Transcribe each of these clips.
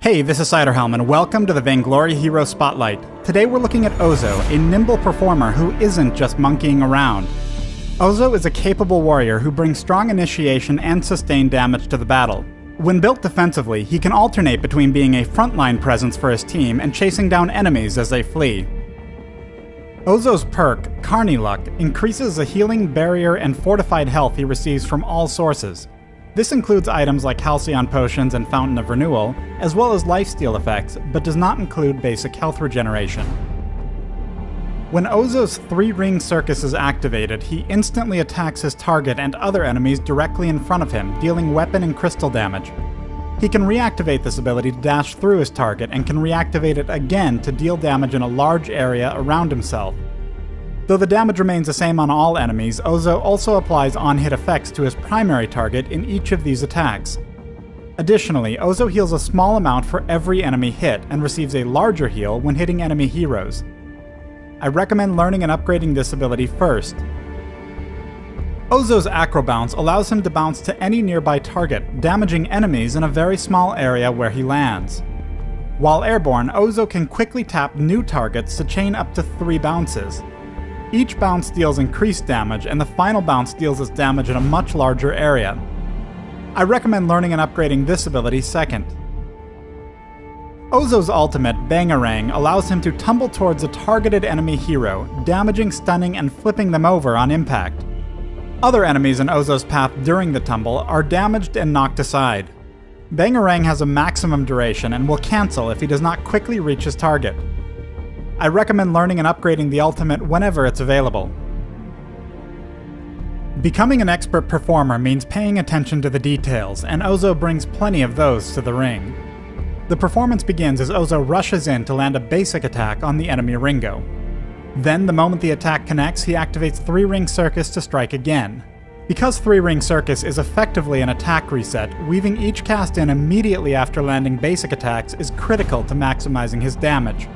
Hey, this is Ciderhelm, and welcome to the Vainglory Hero Spotlight. Today we're looking at Ozo, a nimble performer who isn't just monkeying around. Ozo is a capable warrior who brings strong initiation and sustained damage to the battle. When built defensively, he can alternate between being a frontline presence for his team and chasing down enemies as they flee. Ozo's perk, Carny Luck, increases the healing, barrier, and fortified health he receives from all sources. This includes items like Halcyon Potions and Fountain of Renewal, as well as lifesteal effects, but does not include basic health regeneration. When Ozo's 3-ring circus is activated, he instantly attacks his target and other enemies directly in front of him, dealing weapon and crystal damage. He can reactivate this ability to dash through his target and can reactivate it again to deal damage in a large area around himself. Though the damage remains the same on all enemies, Ozo also applies on-hit effects to his primary target in each of these attacks. Additionally, Ozo heals a small amount for every enemy hit and receives a larger heal when hitting enemy heroes. I recommend learning and upgrading this ability first. Ozo's Acro Bounce allows him to bounce to any nearby target, damaging enemies in a very small area where he lands. While airborne, Ozo can quickly tap new targets to chain up to 3 bounces. Each bounce deals increased damage, and the final bounce deals its damage in a much larger area. I recommend learning and upgrading this ability second. Ozo's ultimate, Bangarang, allows him to tumble towards a targeted enemy hero, damaging, stunning, and flipping them over on impact. Other enemies in Ozo's path during the tumble are damaged and knocked aside. Bangarang has a maximum duration and will cancel if he does not quickly reach his target. I recommend learning and upgrading the ultimate whenever it's available. Becoming an expert performer means paying attention to the details, and Ozo brings plenty of those to the ring. The performance begins as Ozo rushes in to land a basic attack on the enemy Ringo. Then, the moment the attack connects, he activates 3-ring circus to strike again. Because 3-ring circus is effectively an attack reset, weaving each cast in immediately after landing basic attacks is critical to maximizing his damage.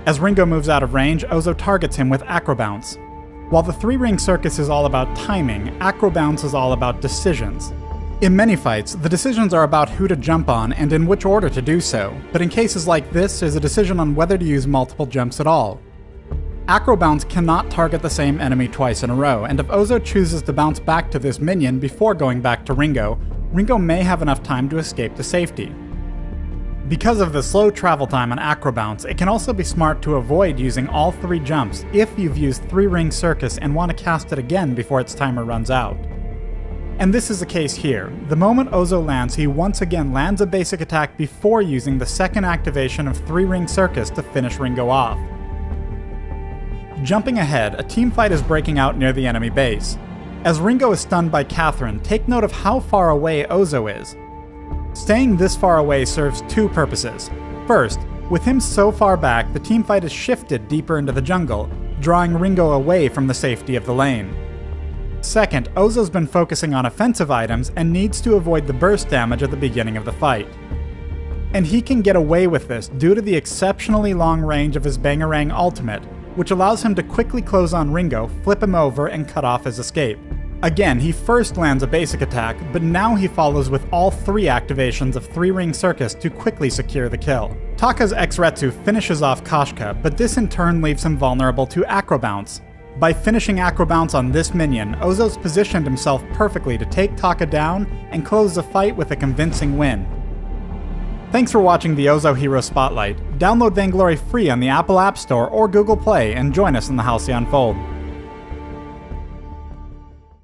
As Ringo moves out of range, Ozo targets him with Acro Bounce. While the 3-ring circus is all about timing, Acro Bounce is all about decisions. In many fights, the decisions are about who to jump on and in which order to do so, but in cases like this, there's a decision on whether to use multiple jumps at all. Acro Bounce cannot target the same enemy twice in a row, and if Ozo chooses to bounce back to this minion before going back to Ringo, Ringo may have enough time to escape to safety. Because of the slow travel time on Acro Bounce, it can also be smart to avoid using all 3 jumps if you've used 3-ring circus and want to cast it again before its timer runs out. And this is the case here. The moment Ozo lands, he once again lands a basic attack before using the second activation of 3-ring circus to finish Ringo off. Jumping ahead, a teamfight is breaking out near the enemy base. As Ringo is stunned by Catherine, take note of how far away Ozo is. Staying this far away serves 2 purposes. First, with him so far back, the teamfight is shifted deeper into the jungle, drawing Ringo away from the safety of the lane. Second, Ozo's been focusing on offensive items and needs to avoid the burst damage at the beginning of the fight. And he can get away with this due to the exceptionally long range of his Bangarang ultimate, which allows him to quickly close on Ringo, flip him over, and cut off his escape. Again, he first lands a basic attack, but now he follows with all 3 activations of 3-ring circus to quickly secure the kill. Taka's X-Retsu finishes off Koshka, but this in turn leaves him vulnerable to Acro Bounce. By finishing Acro Bounce on this minion, Ozo's positioned himself perfectly to take Taka down and close the fight with a convincing win. Thanks for watching the Ozo Hero Spotlight. Download Vainglory free on the Apple App Store or Google Play and join us in the Halcyon Fold.